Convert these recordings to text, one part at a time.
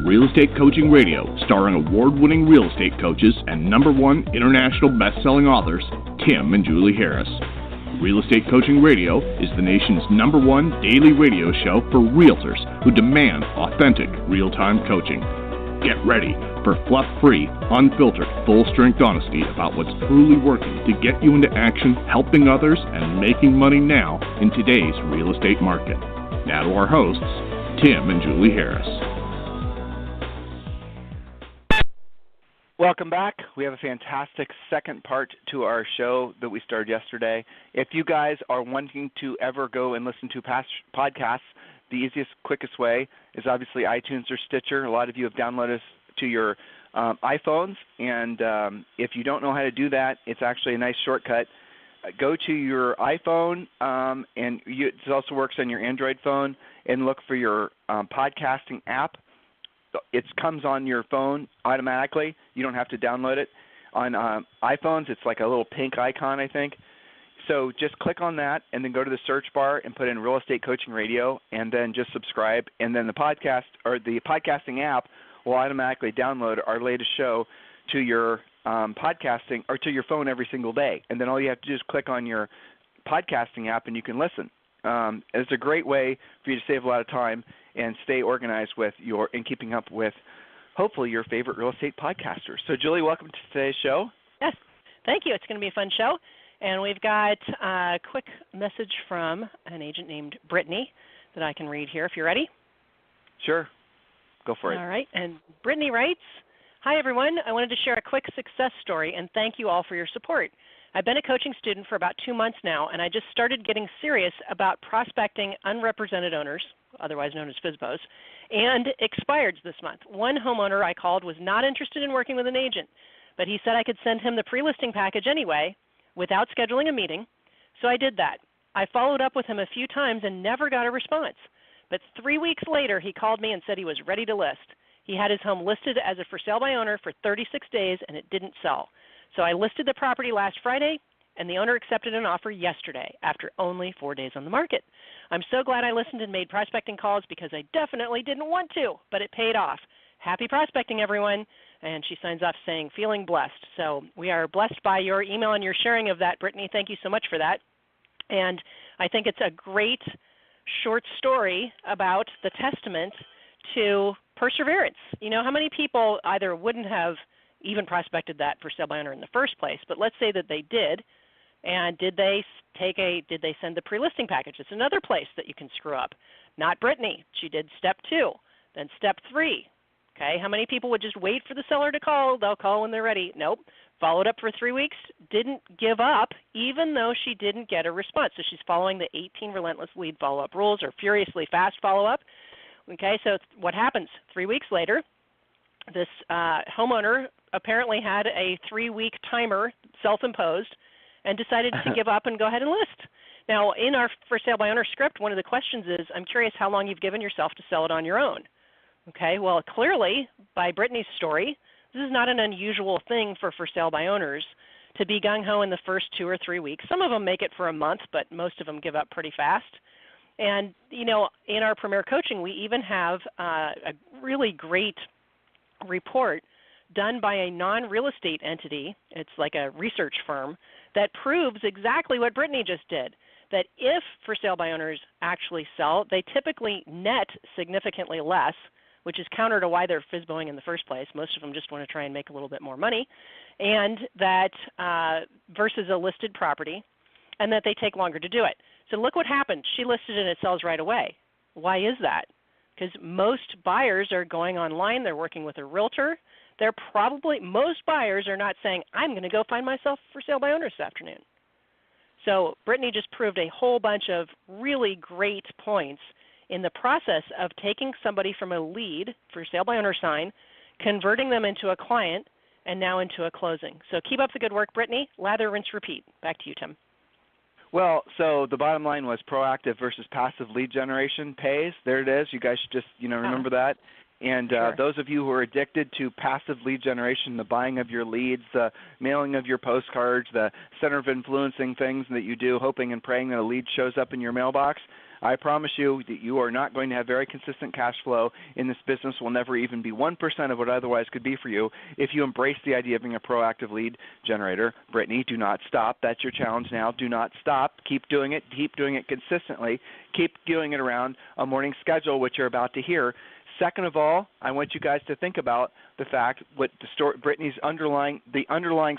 Real Estate Coaching Radio, starring award-winning real estate coaches and #1 international best-selling authors, Tim and Julie Harris. Real Estate Coaching Radio is the nation's #1 daily radio show for realtors who demand authentic, real-time coaching. Get ready for fluff-free, unfiltered, full-strength honesty about what's truly working to get you into action, helping others, and making money now in today's real estate market. Now to our hosts, Tim and Julie Harris. Welcome back. We have a fantastic second part to our show that we started yesterday. If you guys are wanting to ever go and listen to past podcasts, the easiest, quickest way is obviously iTunes or Stitcher. A lot of you have downloaded us to your iPhones, and if you don't know how to do that, it's actually a nice shortcut. Go to your iPhone, and it also works on your Android phone, and look for your podcasting app. It comes on your phone automatically. You don't have to download it. On iPhones, it's like a little pink icon, I think. So just click on that and then go to the search bar and put in Real Estate Coaching Radio and then just subscribe. And then the podcast or the podcasting app will automatically download our latest show to your podcasting or to your phone every single day. And then all you have to do is click on your podcasting app and you can listen. It's a great way for you to save a lot of time and stay organized with and keeping up with, hopefully, your favorite real estate podcasters. So, Julie, welcome to today's show. Yes, thank you. It's going to be a fun show. And we've got a quick message from an agent named Brittany that I can read here if you're ready. Sure. Go for it. All right. And Brittany writes, "Hi, everyone. I wanted to share a quick success story and thank you all for your support. I've been a coaching student for about 2 months now, and I just started getting serious about prospecting unrepresented owners, otherwise known as FSBOs, and expireds this month. One homeowner I called was not interested in working with an agent, but he said I could send him the pre-listing package anyway without scheduling a meeting, so I did that. I followed up with him a few times and never got a response, but 3 weeks later he called me and said he was ready to list. He had his home listed as a for sale by owner for 36 days and it didn't sell. So I listed the property last Friday, and the owner accepted an offer yesterday after only 4 days on the market. I'm so glad I listened and made prospecting calls because I definitely didn't want to, but it paid off. Happy prospecting, everyone." And she signs off saying, "Feeling blessed." So we are blessed by your email and your sharing of that, Brittany. Thank you so much for that. And I think it's a great short story about the testament to perseverance. You know, how many people either wouldn't have even prospected that for sale by owner in the first place, but let's say that they did, and did they send the pre-listing package? It's another place that you can screw up. Not Brittany. She did step 2, then step 3. Okay, how many people would just wait for the seller to call? They'll call when they're ready. Nope. Followed up for 3 weeks, didn't give up, even though she didn't get a response. So she's following the 18 relentless lead follow-up rules or furiously fast follow-up. Okay, so what happens? 3 weeks later, this homeowner apparently had a 3-week timer self-imposed and decided to give up and go ahead and list. Now, in our for sale by owner script, one of the questions is, I'm curious how long you've given yourself to sell it on your own. Okay, well, clearly, by Brittany's story, this is not an unusual thing for sale by owners to be gung-ho in the first 2 or 3 weeks. Some of them make it for a month, but most of them give up pretty fast. And, you know, in our Premier Coaching, we even have a really great report done by a non-real estate entity. It's like a research firm that proves exactly what Brittany just did, that if for sale by owners actually sell, they typically net significantly less, which is counter to why they're FSBOing in the first place. Most of them just want to try and make a little bit more money, and that versus a listed property, and that they take longer to do it. So look what happened. She listed it and it sells right away. Why is that? Because most buyers are going online. They're working with a realtor. Most buyers are not saying, I'm going to go find myself for sale by owner this afternoon. So Brittany just proved a whole bunch of really great points in the process of taking somebody from a lead for sale by owner sign, converting them into a client, and now into a closing. So keep up the good work, Brittany. Lather, rinse, repeat. Back to you, Tim. Well, so the bottom line was proactive versus passive lead generation pays. There it is. You guys should just, remember that. And Sure. Those of you who are addicted to passive lead generation, the buying of your leads, the mailing of your postcards, the center of influencing things that you do, hoping and praying that a lead shows up in your mailbox, I promise you that you are not going to have very consistent cash flow, and this business will never even be 1% of what otherwise could be for you if you embrace the idea of being a proactive lead generator. Brittany, do not stop. That's your challenge now. Do not stop. Keep doing it. Keep doing it consistently. Keep doing it around a morning schedule, which you're about to hear. Second of all, I want you guys to think about the fact what the story, Brittany's underlying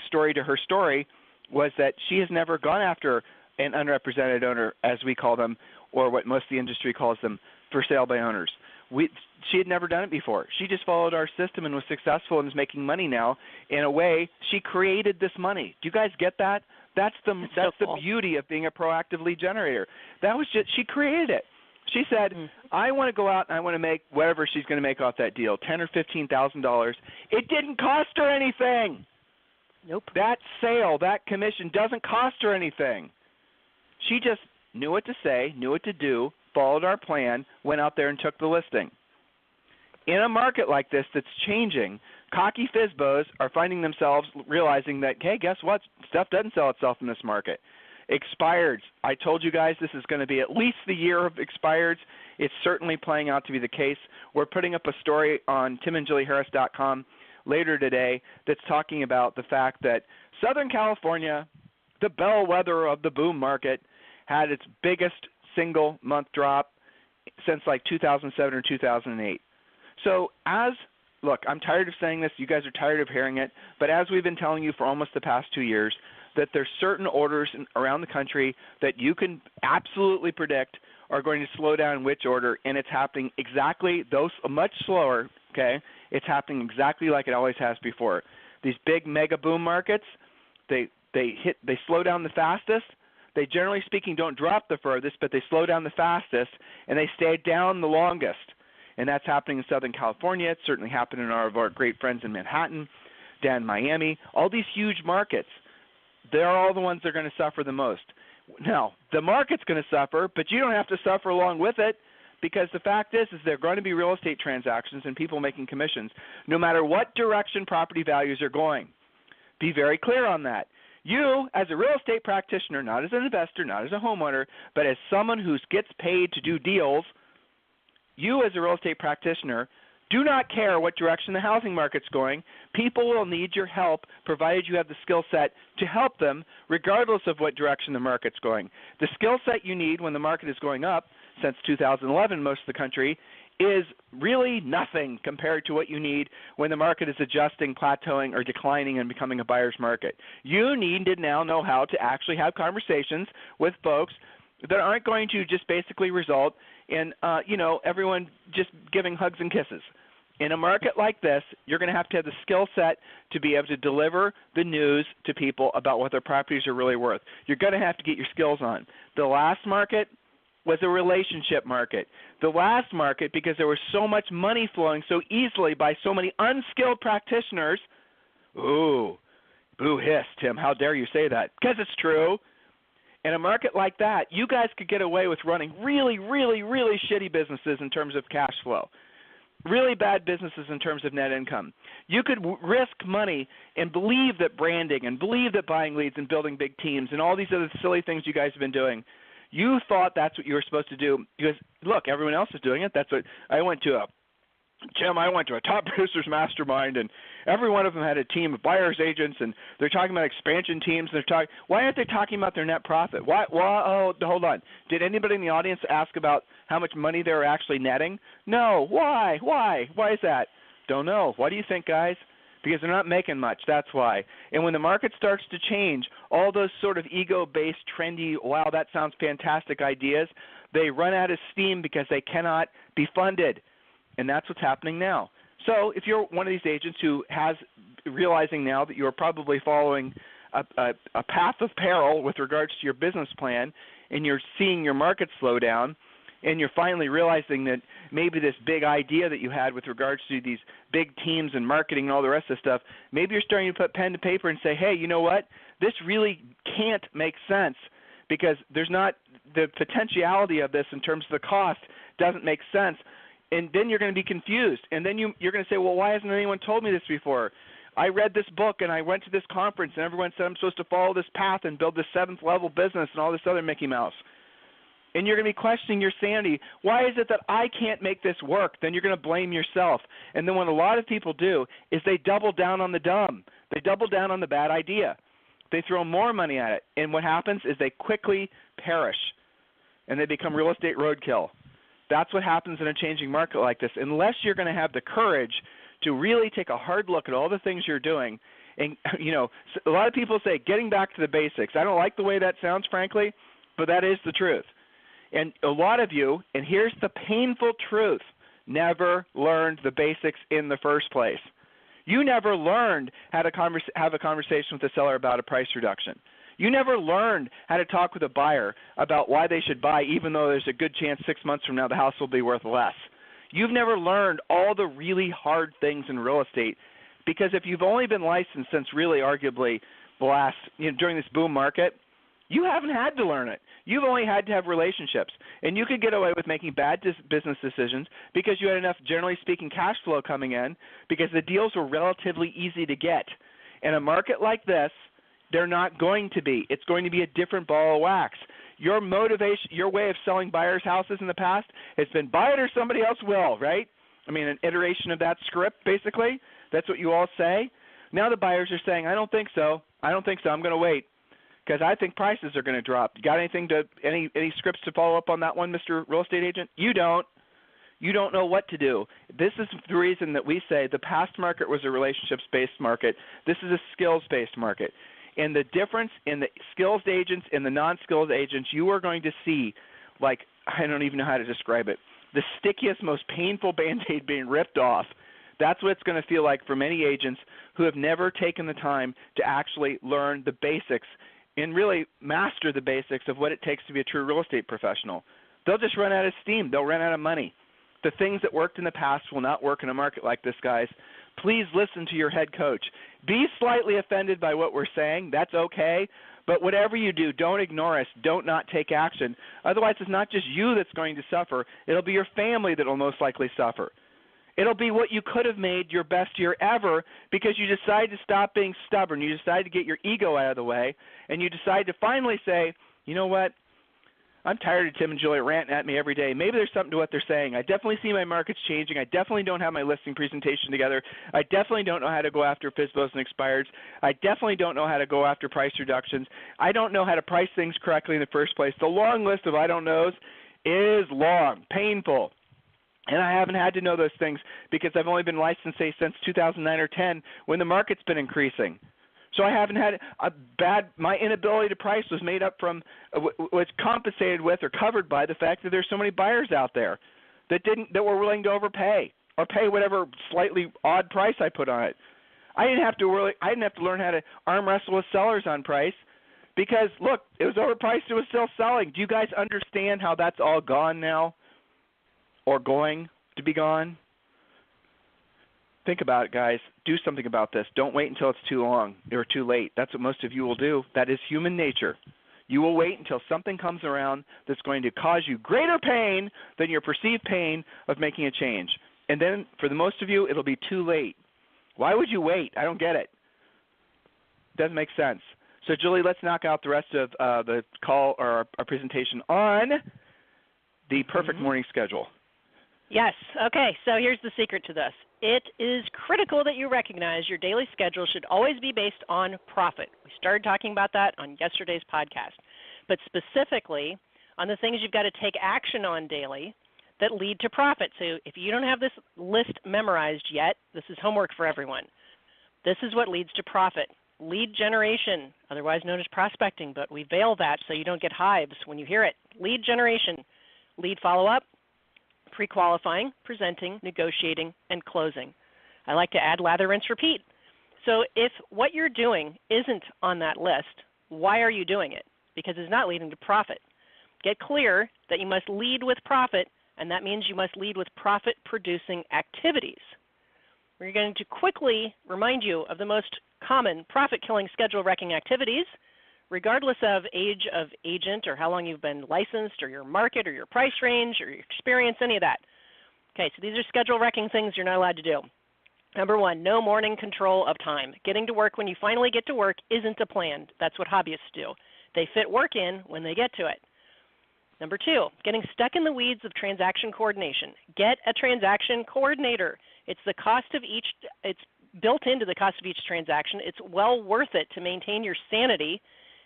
story to her story was that she has never gone after an unrepresented owner, as we call them, or what most of the industry calls them, for sale by owners. She had never done it before. She just followed our system and was successful and is making money now. In a way, she created this money. Do you guys get that? That's the beauty of being a proactive lead generator. That was just, she created it. She said, I want to go out and I want to make whatever she's going to make off that deal, $10,000 or $15,000. It didn't cost her anything. Nope. That sale, that commission doesn't cost her anything. She just knew what to say, knew what to do, followed our plan, went out there and took the listing. In a market like this that's changing, cocky FSBOs are finding themselves realizing that, hey, guess what? Stuff doesn't sell itself in this market. Expireds. I told you guys this is going to be at least the year of expireds. It's certainly playing out to be the case. We're putting up a story on timandjulieharris.com later today that's talking about the fact that Southern California, the bellwether of the boom market, had its biggest single month drop since like 2007 or 2008. So look, I'm tired of saying this. You guys are tired of hearing it. But as we've been telling you for almost the past 2 years, that there's certain orders around the country that you can absolutely predict are going to slow down in which order, and it's happening exactly much slower, okay? It's happening exactly like it always has before. These big mega boom markets, they slow down the fastest. They, generally speaking, don't drop the furthest, but they slow down the fastest, and they stay down the longest. And that's happening in Southern California. It's certainly happening in our great friends in Manhattan, down in Miami, all these huge markets. They're all the ones that are going to suffer the most. Now, the market's going to suffer, but you don't have to suffer along with it, because the fact is there are going to be real estate transactions and people making commissions no matter what direction property values are going. Be very clear on that. You, as a real estate practitioner, not as an investor, not as a homeowner, but as someone who gets paid to do deals, you as a real estate practitioner do not care what direction the housing market's going. People will need your help, provided you have the skill set to help them, regardless of what direction the market's going. The skill set you need when the market is going up, since 2011 most of the country, is really nothing compared to what you need when the market is adjusting, plateauing, or declining and becoming a buyer's market. You need to now know how to actually have conversations with folks that aren't going to just basically result in, everyone just giving hugs and kisses. In a market like this, you're going to have the skill set to be able to deliver the news to people about what their properties are really worth. You're going to have to get your skills on. The last market was a relationship market. The last market, because there was so much money flowing so easily by so many unskilled practitioners, ooh, boo hiss, Tim, how dare you say that? Because it's true. In a market like that, you guys could get away with running really, really, really shitty businesses in terms of cash flow, really bad businesses in terms of net income. You could risk money and believe that branding and believe that buying leads and building big teams and all these other silly things you guys have been doing. You thought that's what you were supposed to do because, look, everyone else is doing it. That's what I went to a top producers mastermind, and every one of them had a team of buyers agents, and they're talking about expansion teams. And why aren't they talking about their net profit? Why? Oh, hold on. Did anybody in the audience ask about how much money they were actually netting? No. Why? Why is that? Don't know. Why do you think, guys? Because they're not making much. That's why. And when the market starts to change, all those sort of ego-based, trendy, wow, that sounds fantastic ideas, they run out of steam because they cannot be funded. And that's what's happening now. So if you're one of these agents who has realizing now that you're probably following a path of peril with regards to your business plan, and you're seeing your market slow down, and you're finally realizing that maybe this big idea that you had with regards to these big teams and marketing and all the rest of the stuff, maybe you're starting to put pen to paper and say, hey, you know what? This really can't make sense because there's not the potentiality of this in terms of the cost doesn't make sense. And then you're going to be confused. And then you're going to say, well, why hasn't anyone told me this before? I read this book and I went to this conference and everyone said I'm supposed to follow this path and build this 7th level business and all this other Mickey Mouse. and you're going to be questioning your sanity. Why is it that I can't make this work? Then you're going to blame yourself. And then what a lot of people do is they double down on the dumb. They double down on the bad idea. They throw more money at it. And what happens is they quickly perish, and they become real estate roadkill. That's what happens in a changing market like this. Unless you're going to have the courage to really take a hard look at all the things you're doing. And, you know, a lot of people say getting back to the basics. I don't like the way that sounds, frankly, but that is the truth. And a lot of you, and here's the painful truth, never learned the basics in the first place. You never learned how to have a conversation with the seller about a price reduction. You never learned how to talk with a buyer about why they should buy, even though there's a good chance 6 months from now the house will be worth less. You've never learned all the really hard things in real estate, because if you've only been licensed since really arguably the last, during this boom market, you haven't had to learn it. You've only had to have relationships. And you could get away with making bad business decisions because you had enough, generally speaking, cash flow coming in because the deals were relatively easy to get. In a market like this, they're not going to be. It's going to be a different ball of wax. Your motivation, your way of selling buyers' houses in the past has been buy it or somebody else will, right? I mean, an iteration of that script, basically. That's what you all say. Now the buyers are saying, I don't think so. I'm going to wait because I think prices are going to drop. You got any scripts to follow up on that one, Mr. Real Estate Agent? You don't. You don't know what to do. This is the reason that we say the past market was a relationships-based market. This is a skills-based market. And the difference in the skilled agents and the non-skilled agents, you are going to see, like, I don't even know how to describe it, the stickiest, most painful Band-Aid being ripped off. That's what it's going to feel like for many agents who have never taken the time to actually learn the basics and really master the basics of what it takes to be a true real estate professional. They'll just run out of steam. They'll run out of money. The things that worked in the past will not work in a market like this, guys. Please listen to your head coach. Be slightly offended by what we're saying. That's okay. But whatever you do, don't ignore us. Don't not take action. Otherwise, it's not just you that's going to suffer. It'll be your family that will most likely suffer. It'll be what you could have made your best year ever because you decided to stop being stubborn. You decided to get your ego out of the way, and you decided to finally say, you know what? I'm tired of Tim and Julie ranting at me every day. Maybe there's something to what they're saying. I definitely see my markets changing. I definitely don't have my listing presentation together. I definitely don't know how to go after FSBOs and expireds. I definitely don't know how to go after price reductions. I don't know how to price things correctly in the first place. The long list of I don't knows is long, painful. And I haven't had to know those things because I've only been licensed, say, since 2009 or 10 when the market's been increasing. So I haven't had my inability to price was made up from, was compensated with or covered by the fact that there's so many buyers out there that were willing to overpay or pay whatever slightly odd price I put on it. I didn't have to learn how to arm wrestle with sellers on price because, look, it was overpriced, it was still selling. Do you guys understand how that's all gone now or going to be gone? Think about it, guys. Do something about this. Don't wait until it's too long or too late. That's what most of you will do. That is human nature. You will wait until something comes around that's going to cause you greater pain than your perceived pain of making a change. And then for the most of you, it'll be too late. Why would you wait? I don't get it. Doesn't make sense. So, Julie, let's knock out the rest of the call or our presentation on the perfect morning schedule. Yes. Okay. So here's the secret to this. It is critical that you recognize your daily schedule should always be based on profit. We started talking about that on yesterday's podcast, but specifically on the things you've got to take action on daily that lead to profit. So if you don't have this list memorized yet, this is homework for everyone. This is what leads to profit. Lead generation, otherwise known as prospecting, but we veil that so you don't get hives when you hear it. Lead generation, lead follow-up, pre-qualifying, presenting, negotiating, and closing. I like to add lather, rinse, repeat. So if what you're doing isn't on that list, why are you doing it? Because it's not leading to profit. Get clear that you must lead with profit, and that means you must lead with profit-producing activities. We're going to quickly remind you of the most common profit-killing schedule-wrecking activities, regardless of age of agent or how long you've been licensed or your market or your price range or your experience, any of that. Okay, so these are schedule-wrecking things you're not allowed to do. Number one, no morning control of time. Getting to work when you finally get to work isn't a plan. That's what hobbyists do. They fit work in when they get to it. Number 2, getting stuck in the weeds of transaction coordination. Get a transaction coordinator. It's the cost of each, it's built into the cost of each transaction. It's well worth it to maintain your sanity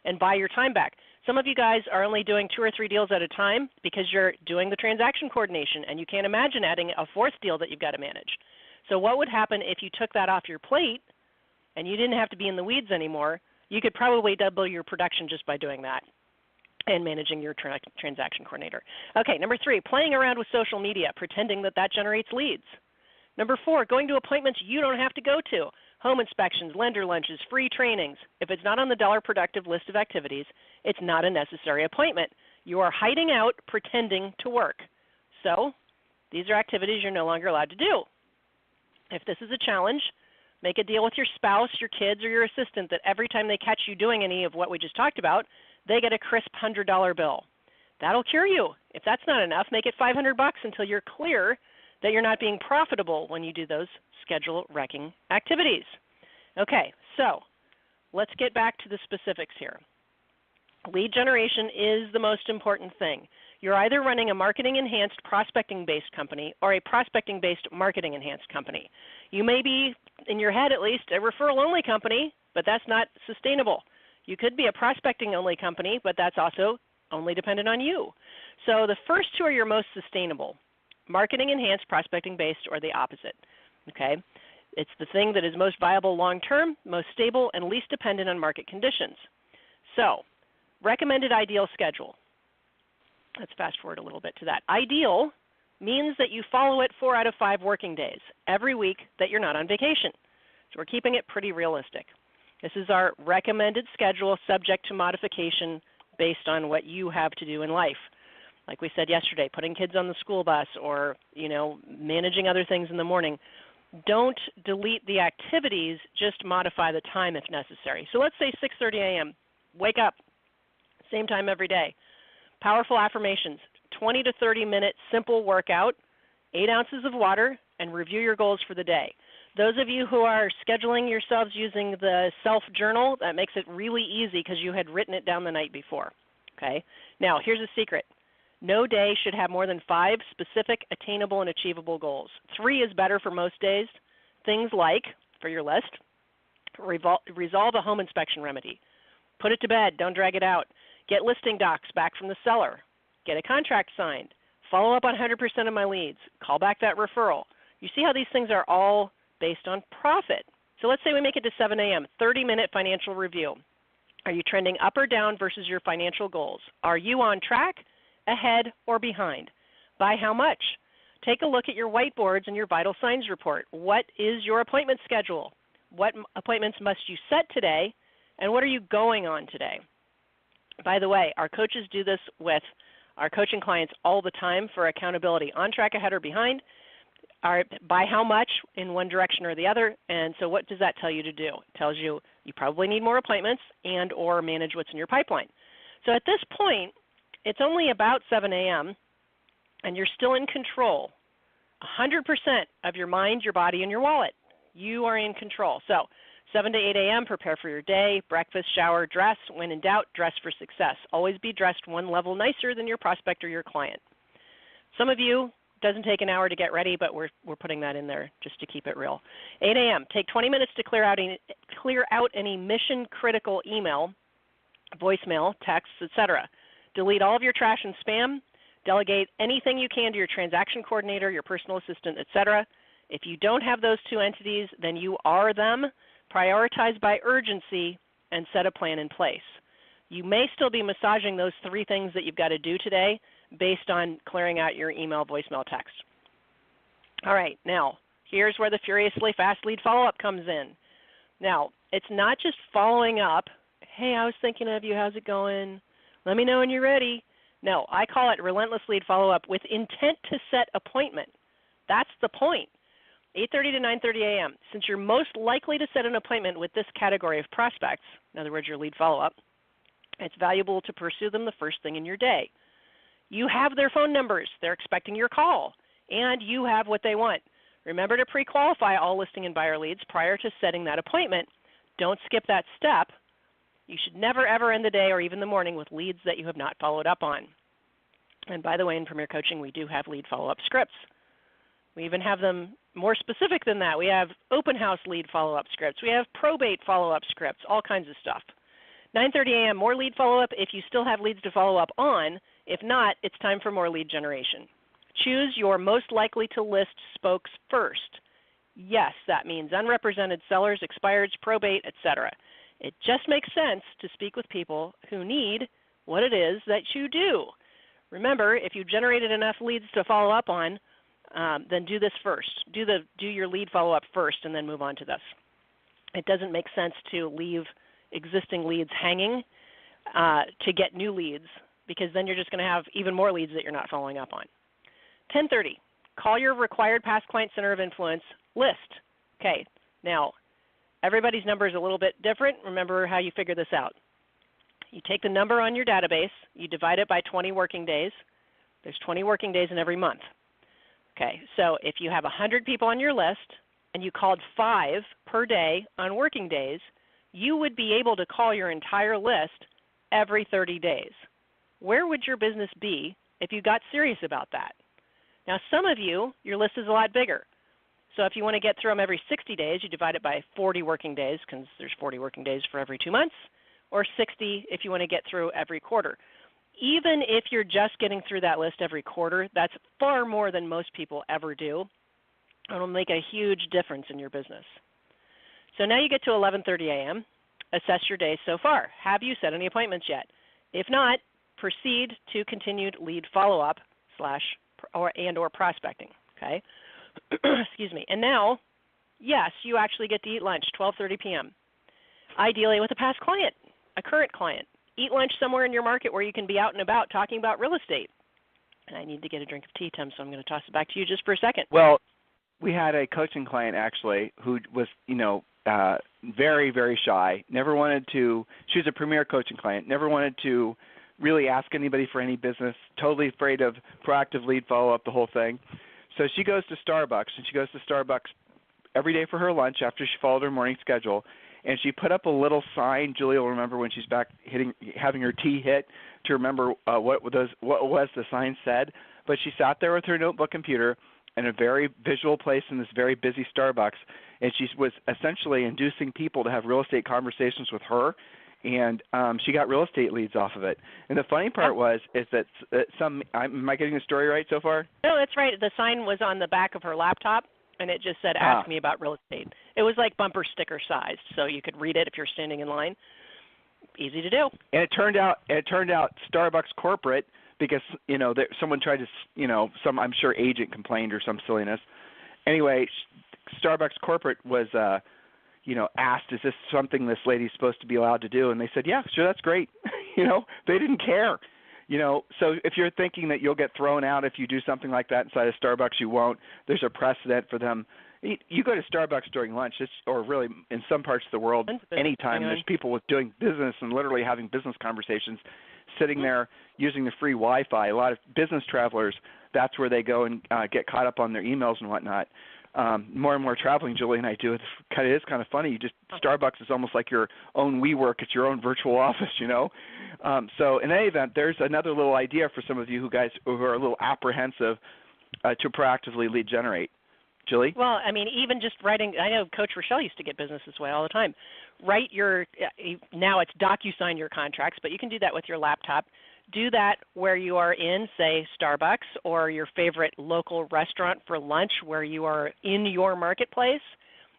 and buy your time back. Some of you guys are only doing 2 or 3 deals at a time because you're doing the transaction coordination and you can't imagine adding a 4th deal that you've got to manage. So what would happen if you took that off your plate and you didn't have to be in the weeds anymore? You could probably double your production just by doing that and managing your transaction coordinator. Okay, number 3, playing around with social media, pretending that that generates leads. Number 4, going to appointments you don't have to go to. Home inspections, lender lunches, free trainings. If it's not on the dollar productive list of activities, it's not a necessary appointment. You are hiding out, pretending to work. So these are activities you're no longer allowed to do. If this is a challenge, make a deal with your spouse, your kids, or your assistant that every time they catch you doing any of what we just talked about, they get a crisp $100 bill. That'll cure you. If that's not enough, make it $500 until you're clear that you're not being profitable when you do those schedule wrecking activities. Okay, so let's get back to the specifics here. Lead generation is the most important thing. You're either running a marketing-enhanced prospecting-based company or a prospecting-based marketing-enhanced company. You may be, in your head at least, a referral-only company, but that's not sustainable. You could be a prospecting-only company, but that's also only dependent on you. So the first 2 are your most sustainable, marketing-enhanced, prospecting-based, or the opposite. Okay? It's the thing that is most viable long-term, most stable, and least dependent on market conditions. So recommended ideal schedule. Let's fast forward a little bit to that. Ideal means that you follow it 4 out of 5 working days every week that you're not on vacation. So we're keeping it pretty realistic. This is our recommended schedule subject to modification based on what you have to do in life. Like we said yesterday, putting kids on the school bus or, managing other things in the morning. Don't delete the activities, just modify the time if necessary. So let's say 6:30 a.m., wake up, same time every day. Powerful affirmations, 20 to 30-minute simple workout, 8 ounces of water, and review your goals for the day. Those of you who are scheduling yourselves using the self-journal, that makes it really easy because you had written it down the night before. Okay. Now, here's a secret. No day should have more than 5 specific, attainable, and achievable goals. 3 is better for most days. Things like, for your list, resolve a home inspection remedy. Put it to bed. Don't drag it out. Get listing docs back from the seller. Get a contract signed. Follow up on 100% of my leads. Call back that referral. You see how these things are all based on profit. So let's say we make it to 7 a.m., 30-minute financial review. Are you trending up or down versus your financial goals? Are you on track, ahead, or behind? By how much? Take a look at your whiteboards and your vital signs report. What is your appointment schedule? What appointments must you set today, and what are you going on today? By the way, our coaches do this with our coaching clients all the time for accountability, on track, ahead, or behind, by how much in one direction or the other. And so what does that tell you to do? It tells you you probably need more appointments and or manage what's in your pipeline. So at this point, it's only about 7 a.m., and you're still in control, 100% of your mind, your body, and your wallet. You are in control. So 7 to 8 a.m., prepare for your day, breakfast, shower, dress. When in doubt, dress for success. Always be dressed one level nicer than your prospect or your client. Some of you, it doesn't take an hour to get ready, but we're putting that in there just to keep it real. 8 a.m., take 20 minutes to clear out any mission-critical email, voicemail, texts, etc. Delete all of your trash and spam. Delegate anything you can to your transaction coordinator, your personal assistant, etc. If you don't have those 2 entities, then you are them. Prioritize by urgency and set a plan in place. You may still be massaging those 3 things that you've got to do today based on clearing out your email, voicemail, text. All right, now here's where the furiously fast lead follow-up comes in. Now, it's not just following up, hey, I was thinking of you, how's it going? Let me know when you're ready. No, I call it relentless lead follow-up with intent to set appointment. That's the point. 8:30 to 9:30 a.m. Since you're most likely to set an appointment with this category of prospects, in other words, your lead follow-up, it's valuable to pursue them the first thing in your day. You have their phone numbers. They're expecting your call, and you have what they want. Remember to pre-qualify all listing and buyer leads prior to setting that appointment. Don't skip that step. You should never, ever end the day or even the morning with leads that you have not followed up on. And by the way, in Premier Coaching, we do have lead follow-up scripts. We even have them more specific than that. We have open house lead follow-up scripts. We have probate follow-up scripts, all kinds of stuff. 9:30 a.m., more lead follow-up if you still have leads to follow up on. If not, it's time for more lead generation. Choose your most likely to list spokes first. Yes, that means unrepresented sellers, expireds, probate, etc. It just makes sense to speak with people who need what it is that you do. Remember, if you generated enough leads to follow up on, then do this first. Do your lead follow-up first and then move on to this. It doesn't make sense to leave existing leads hanging to get new leads, because then you're just going to have even more leads that you're not following up on. 10:30, call your required past client center of influence list. Okay, now everybody's number is a little bit different. Remember how you figure this out. You take the number on your database, you divide it by 20 working days. There's 20 working days in every month. Okay, so if you have 100 people on your list and you called 5 per day on working days, you would be able to call your entire list every 30 days. Where would your business be if you got serious about that? Now, some of you, your list is a lot bigger. So if you want to get through them every 60 days, you divide it by 40 working days, because there's 40 working days for every 2 months, or 60 if you want to get through every quarter. Even if you're just getting through that list every quarter, that's far more than most people ever do. It'll make a huge difference in your business. So now you get to 11:30 a.m. Assess your day so far. Have you set any appointments yet? If not, proceed to continued lead follow-up or prospecting. Okay. Excuse me. And now, yes, you actually get to eat lunch, 12:30 p.m. Ideally with a past client, a current client. Eat lunch somewhere in your market where you can be out and about talking about real estate. And I need to get a drink of tea, Tim, so I'm going to toss it back to you just for a second. Well, we had a coaching client actually who was, very, very shy. Never wanted to. She was a premier coaching client. Never wanted to really ask anybody for any business. Totally afraid of proactive lead follow-up, the whole thing. So she goes to Starbucks, and she goes to Starbucks every day for her lunch after she followed her morning schedule. And she put up a little sign. Julia will remember when she's back having her tea hit to remember what was the sign said. But she sat there with her notebook computer in a very visual place in this very busy Starbucks, and she was essentially inducing people to have real estate conversations with her, and she got real estate leads off of it. And the funny part is that am I getting the story right so far? No, that's right. The sign was on the back of her laptop, and it just said, ask me about real estate. It was like bumper sticker sized, so you could read it if you're standing in line. Easy to do. And it turned out Starbucks corporate, because, someone tried to, some, I'm sure, agent complained or some silliness. Anyway, Starbucks corporate was, asked, is this something this lady's supposed to be allowed to do? And they said, yeah, sure, that's great. They didn't care. So if you're thinking that you'll get thrown out if you do something like that inside of Starbucks, you won't. There's a precedent for them. You go to Starbucks during lunch, or really in some parts of the world, anytime there's people doing business and literally having business conversations, sitting there using the free Wi-Fi. A lot of business travelers, that's where they go and get caught up on their emails and whatnot. More and more traveling Julie and I do. It is kind of funny. Starbucks is almost like your own WeWork. It's your own virtual office, So in any event, there's another little idea for some of you who are a little apprehensive to proactively lead generate. Julie? Well, even just writing, I know Coach Rochelle used to get business this way all the time. Write now it's DocuSign your contracts, but you can do that with your laptop. Do that where you are in, say, Starbucks or your favorite local restaurant for lunch where you are in your marketplace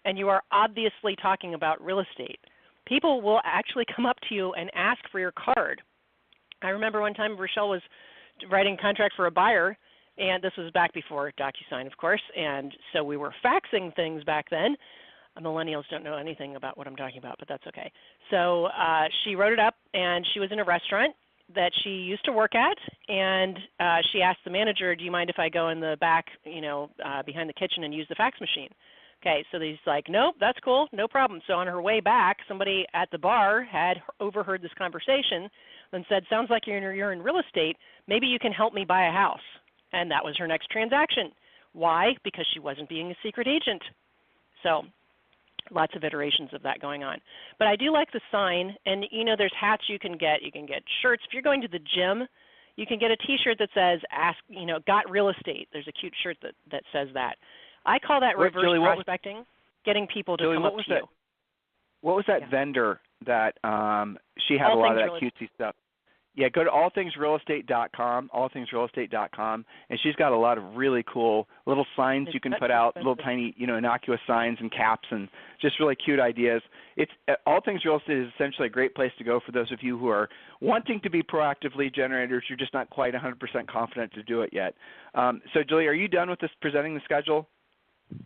and you are obviously talking about real estate. People will actually come up to you and ask for your card. I remember one time Rochelle was writing a contract for a buyer, and this was back before DocuSign, of course, and so we were faxing things back then. Millennials don't know anything about what I'm talking about, but that's okay. So she wrote it up, and she was in a restaurant that she used to work at, and she asked the manager, do you mind if I go in the back, behind the kitchen and use the fax machine? Okay, so he's like, nope, that's cool, no problem. So on her way back, somebody at the bar had overheard this conversation and said, sounds like you're in real estate, maybe you can help me buy a house. And that was her next transaction. Why? Because she wasn't being a secret agent. So lots of iterations of that going on. But I do like the sign, and there's hats you can get. You can get shirts. If you're going to the gym, You can get a T-shirt that says got real estate. There's a cute shirt that says that. I call that reverse prospecting, getting people to come up to you. What was that vendor that she had a lot of that cutesy stuff? Yeah, go to allthingsrealestate.com, allthingsrealestate.com, and she's got a lot of really cool little signs you can put out, little tiny, innocuous signs and caps, and just really cute ideas. It's All Things Real Estate is essentially a great place to go for those of you who are wanting to be proactive lead generators. You're just not quite 100% confident to do it yet. So, Julie, are you done with this presenting the schedule?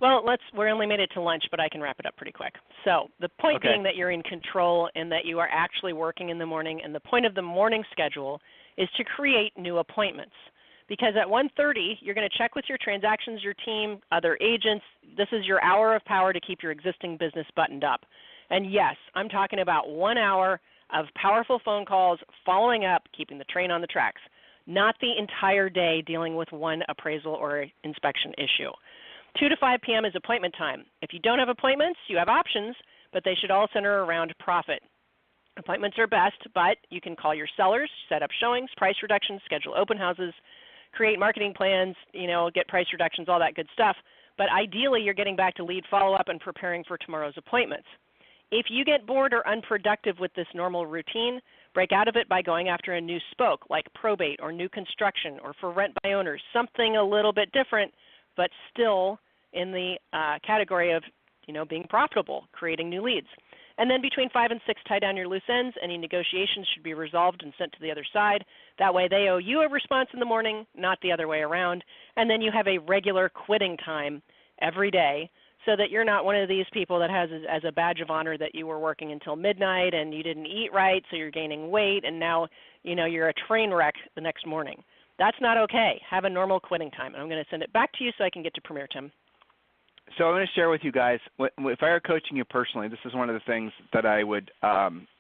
Well, we only made it to lunch, but I can wrap it up pretty quick. So the point being that you're in control and that you are actually working in the morning, and the point of the morning schedule is to create new appointments. Because at 1:30, you're going to check with your transactions, your team, other agents. This is your hour of power to keep your existing business buttoned up. And yes, I'm talking about 1 hour of powerful phone calls, following up, keeping the train on the tracks, not the entire day dealing with one appraisal or inspection issue. 2 to 5 p.m. is appointment time. If you don't have appointments, you have options, but they should all center around profit. Appointments are best, but you can call your sellers, set up showings, price reductions, schedule open houses, create marketing plans, get price reductions, all that good stuff. But ideally, you're getting back to lead follow-up and preparing for tomorrow's appointments. If you get bored or unproductive with this normal routine, break out of it by going after a new spoke, like probate or new construction or for rent by owners, something a little bit different, but still in the category of, being profitable, creating new leads. And then between 5 and 6, tie down your loose ends. Any negotiations should be resolved and sent to the other side. That way they owe you a response in the morning, not the other way around. And then you have a regular quitting time every day so that you're not one of these people that has as a badge of honor that you were working until midnight and you didn't eat right, so you're gaining weight, and now, you're a train wreck the next morning. That's not okay. Have a normal quitting time. And I'm going to send it back to you so I can get to Premier, Tim. So I'm going to share with you guys, if I were coaching you personally, this is one of the things that I would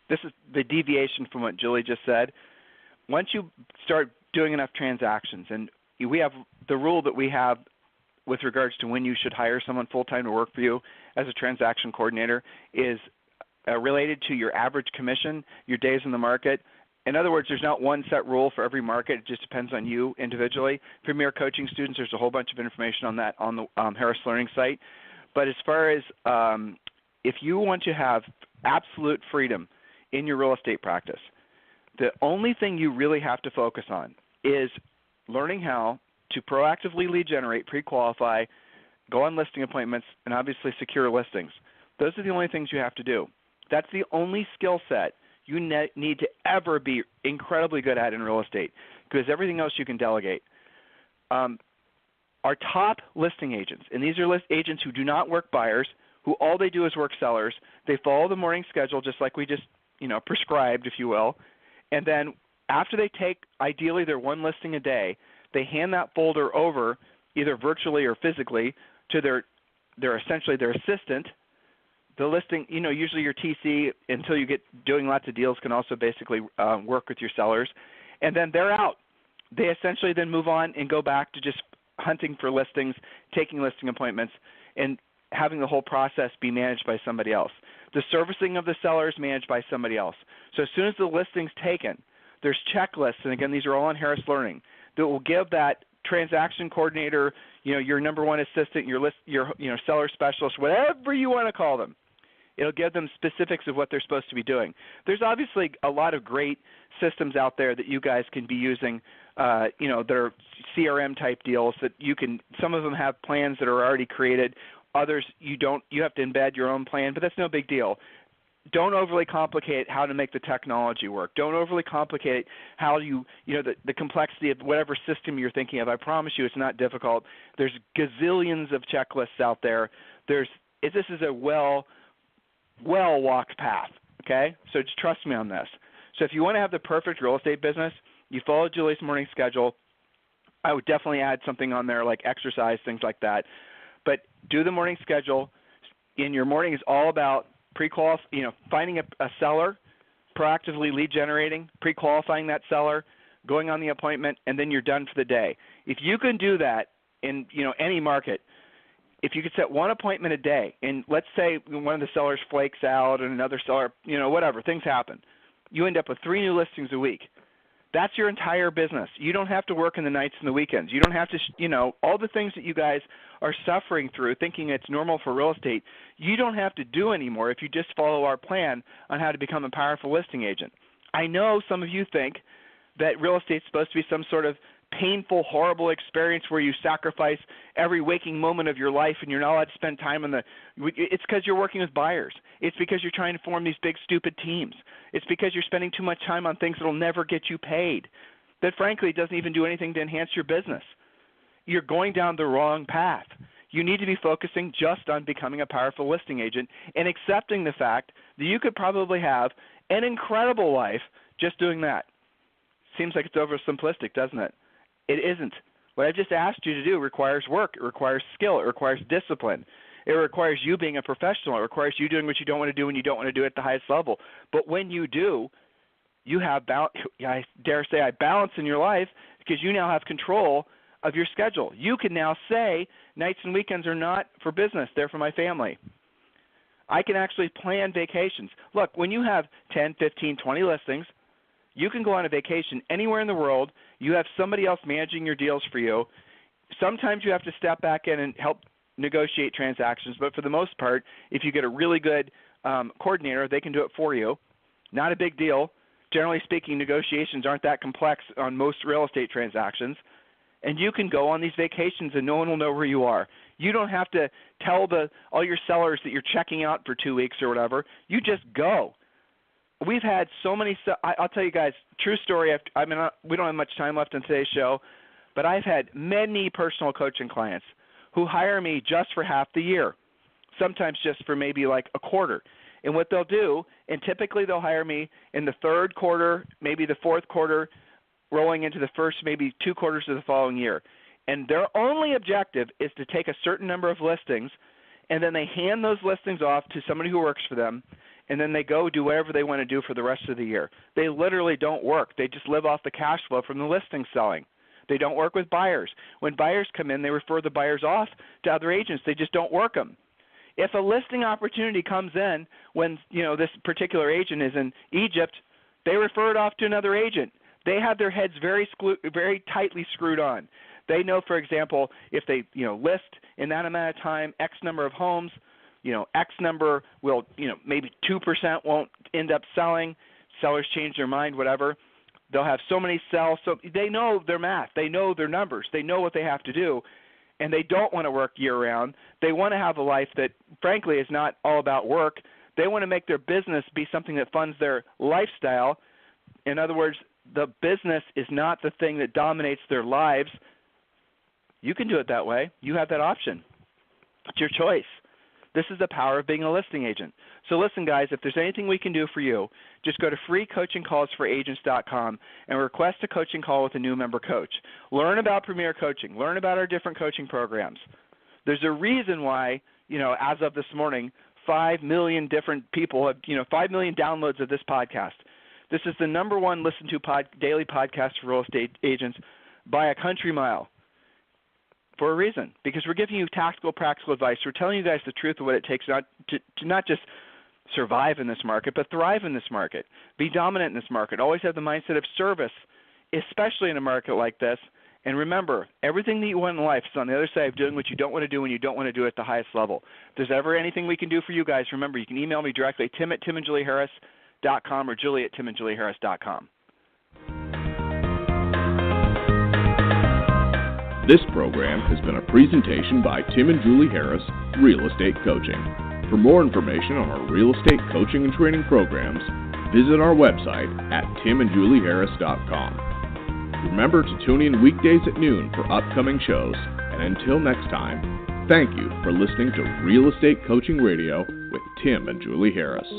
this is the deviation from what Julie just said. Once you start doing enough transactions, and we have the rule that we have with regards to when you should hire someone full-time to work for you as a transaction coordinator is related to your average commission, your days in the market. In other words, there's not one set rule for every market. It just depends on you individually. Premier Coaching students, there's a whole bunch of information on that on the Harris Learning site. But as far as if you want to have absolute freedom in your real estate practice, the only thing you really have to focus on is learning how to proactively lead generate, pre-qualify, go on listing appointments, and obviously secure listings. Those are the only things you have to do. That's the only skill set you need to ever be incredibly good at in real estate, because everything else you can delegate. Our top listing agents, and these are agents who do not work buyers, who all they do is work sellers. They follow the morning schedule just like we just prescribed, if you will, and then after they take ideally their one listing a day, they hand that folder over either virtually or physically to their essentially their assistant. The listing, usually your TC, until you get doing lots of deals, can also basically work with your sellers. And then they're out. They essentially then move on and go back to just hunting for listings, taking listing appointments, and having the whole process be managed by somebody else. The servicing of the seller is managed by somebody else. So as soon as the listing's taken, there's checklists, and again, these are all on Harris Learning, that will give that transaction coordinator, your number one assistant, your seller specialist, whatever you want to call them. It'll give them specifics of what they're supposed to be doing. There's obviously a lot of great systems out there that you guys can be using, that are CRM type deals that you can, some of them have plans that are already created. Others you don't, you have to embed your own plan, but that's no big deal. Don't overly complicate how to make the technology work. Don't overly complicate how the complexity of whatever system you're thinking of. I promise you it's not difficult. There's gazillions of checklists out there. This is a well-walked path, okay? So just trust me on this. So if you want to have the perfect real estate business, you follow Julie's morning schedule. I would definitely add something on there like exercise, things like that. But do the morning schedule. In your morning is all about finding a seller, proactively lead generating, pre-qualifying that seller, going on the appointment, and then you're done for the day. If you can do that in any market, if you could set one appointment a day, and let's say one of the sellers flakes out and another seller, whatever, things happen. You end up with 3 new listings a week. That's your entire business. You don't have to work in the nights and the weekends. You don't have to, all the things that you guys are suffering through thinking it's normal for real estate, you don't have to do anymore if you just follow our plan on how to become a powerful listing agent. I know some of you think that real estate is supposed to be some sort of painful, horrible experience where you sacrifice every waking moment of your life and you're not allowed to spend time on it's because you're working with buyers. It's because you're trying to form these big, stupid teams. It's because you're spending too much time on things that will never get you paid, that frankly doesn't even do anything to enhance your business. You're going down the wrong path. You need to be focusing just on becoming a powerful listing agent and accepting the fact that you could probably have an incredible life just doing that. Seems like it's oversimplistic, doesn't it? It isn't. What I just asked you to do requires work. It requires skill. It requires discipline. It requires you being a professional. It requires you doing what you don't want to do when you don't want to do it at the highest level. But when you do, you have, I dare say, balance in your life because you now have control of your schedule. You can now say nights and weekends are not for business. They're for my family. I can actually plan vacations. Look, when you have 10, 15, 20 listings, you can go on a vacation anywhere in the world. You have somebody else managing your deals for you. Sometimes you have to step back in and help negotiate transactions, but for the most part, if you get a really good coordinator, they can do it for you. Not a big deal. Generally speaking, negotiations aren't that complex on most real estate transactions, and you can go on these vacations and no one will know where you are. You don't have to tell all your sellers that you're checking out for 2 weeks or whatever. You just go. We've had so many – I'll tell you guys, true story. We don't have much time left on today's show, but I've had many personal coaching clients who hire me just for half the year, sometimes just for maybe like a quarter. And what they'll do, and typically they'll hire me in the third quarter, maybe the fourth quarter, rolling into the first maybe 2 quarters of the following year. And their only objective is to take a certain number of listings, and then they hand those listings off to somebody who works for them, and then they go do whatever they want to do for the rest of the year. They literally don't work. They just live off the cash flow from the listing selling. They don't work with buyers. When buyers come in, they refer the buyers off to other agents. They just don't work them. If a listing opportunity comes in when this particular agent is in Egypt, they refer it off to another agent. They have their heads very tightly screwed on. They know, for example, if they list in that amount of time X number of homes, X number will, maybe 2% won't end up selling. Sellers change their mind, whatever. They'll have so many sell. So they know their math. They know their numbers. They know what they have to do, and they don't want to work year-round. They want to have a life that, frankly, is not all about work. They want to make their business be something that funds their lifestyle. In other words, the business is not the thing that dominates their lives. You can do it that way. You have that option. It's your choice. This is the power of being a listing agent. So listen, guys, if there's anything we can do for you, just go to freecoachingcallsforagents.com and request a coaching call with a new member coach. Learn about Premier Coaching. Learn about our different coaching programs. There's a reason why, as of this morning, 5 million different people have, 5 million downloads of this podcast. This is the number one listened to daily podcast for real estate agents by a country mile. For a reason, because we're giving you tactical, practical advice. We're telling you guys the truth of what it takes to not just survive in this market, but thrive in this market. Be dominant in this market. Always have the mindset of service, especially in a market like this. And remember, everything that you want in life is on the other side of doing what you don't want to do when you don't want to do it at the highest level. If there's ever anything we can do for you guys, remember, you can email me directly, tim@timandjulieharris.com or julie@timandjulieharris.com. This program has been a presentation by Tim and Julie Harris, Real Estate Coaching. For more information on our real estate coaching and training programs, visit our website at timandjulieharris.com. Remember to tune in weekdays at noon for upcoming shows, and until next time, thank you for listening to Real Estate Coaching Radio with Tim and Julie Harris.